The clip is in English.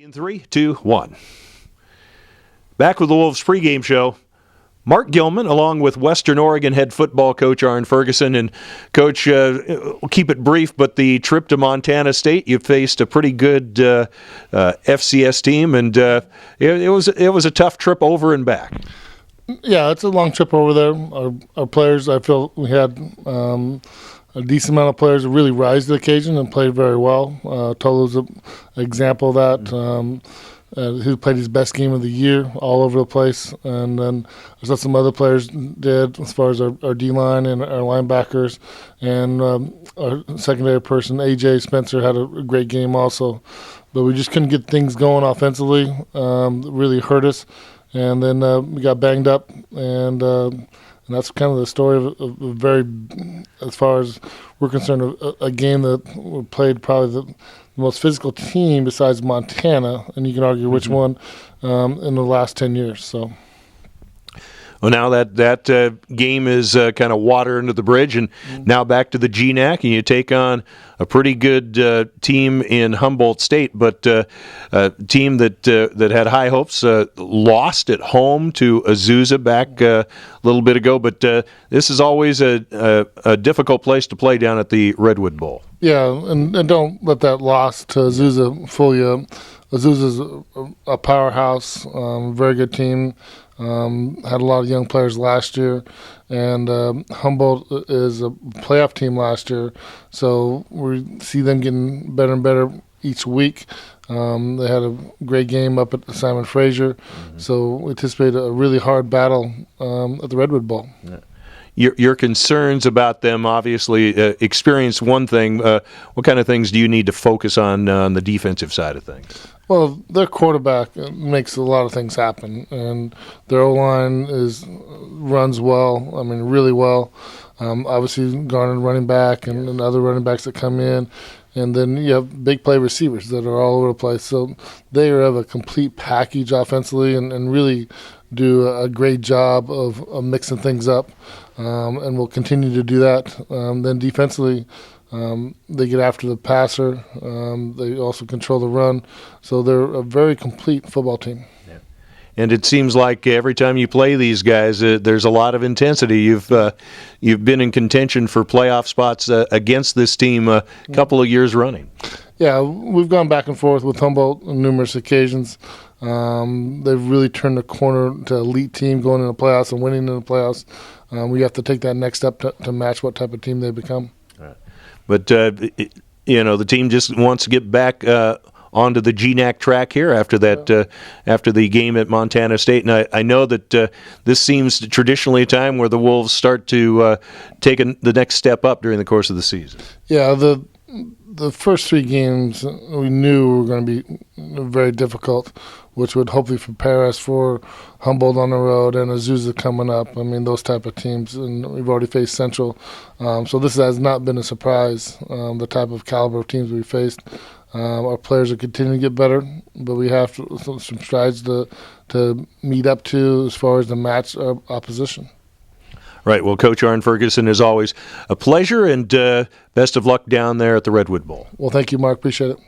In 3, 2, 1. Back with the Wolves pregame show. Mark Gilman, along with Western Oregon head football coach Arne Ferguson. And, Coach, we'll keep it brief, but the trip to Montana State, you faced a pretty good FCS team, and it was a tough trip over and back. Yeah, it's a long trip over there. Our players, I feel we had a decent amount of players that really rise to the occasion and played very well. Tolo's an example of that. Who played his best game of the year all over the place. And then there's what some other players did as far as our D-line and our linebackers. And our secondary person, A.J. Spencer, had a great game also. But we just couldn't get things going offensively. It really hurt us. And then we got banged up. And that's kind of the story of a very, as far as we're concerned, a game that we played probably the most physical team besides Montana, and you can argue which one, in the last 10 years. So, well, now that game is kind of water under the bridge, and now back to the GNAC, and you take on a pretty good team in Humboldt State, but a team that had high hopes, lost at home to Azusa back a little bit ago. But this is always a difficult place to play down at the Redwood Bowl. Yeah, and don't let that loss to Azusa fool you. Azusa's a powerhouse, very good team. Had a lot of young players last year, and Humboldt is a playoff team last year, so we see them getting better and better each week. They had a great game up at Simon Fraser, so we anticipate a really hard battle at the Redwood Bowl. Yeah. Your concerns about them, obviously, experience one thing. What kind of things do you need to focus on the defensive side of things? Well, their quarterback makes a lot of things happen, and their O-line runs well. I mean, really well. Obviously, Garner running back and other running backs that come in. And then you have big play receivers that are all over the place. So they have a complete package offensively and really do a great job of mixing things up, and will continue to do that. Then defensively, they get after the passer. They also control the run. So they're a very complete football team. Yeah. And it seems like every time you play these guys, there's a lot of intensity. You've been in contention for playoff spots against this team a couple of years running. Yeah, we've gone back and forth with Humboldt on numerous occasions. They've really turned the corner to elite team going into the playoffs and winning in the playoffs. We have to take that next step to match what type of team they become. Right. But, the team just wants to get back onto the GNAC track here after the game at Montana State. And I know that this seems traditionally a time where the Wolves start to take the next step up during the course of the season. Yeah, the first three games we knew were going to be very difficult, which would hopefully prepare us for Humboldt on the road and Azusa coming up. I mean, those type of teams, and we've already faced Central. So this has not been a surprise, the type of caliber of teams we faced. Our players are continuing to get better, but we have some strides to meet up to as far as to match our opposition. Right. Well, Coach Arne Ferguson, as always, a pleasure, and best of luck down there at the Redwood Bowl. Well, thank you, Mark. Appreciate it.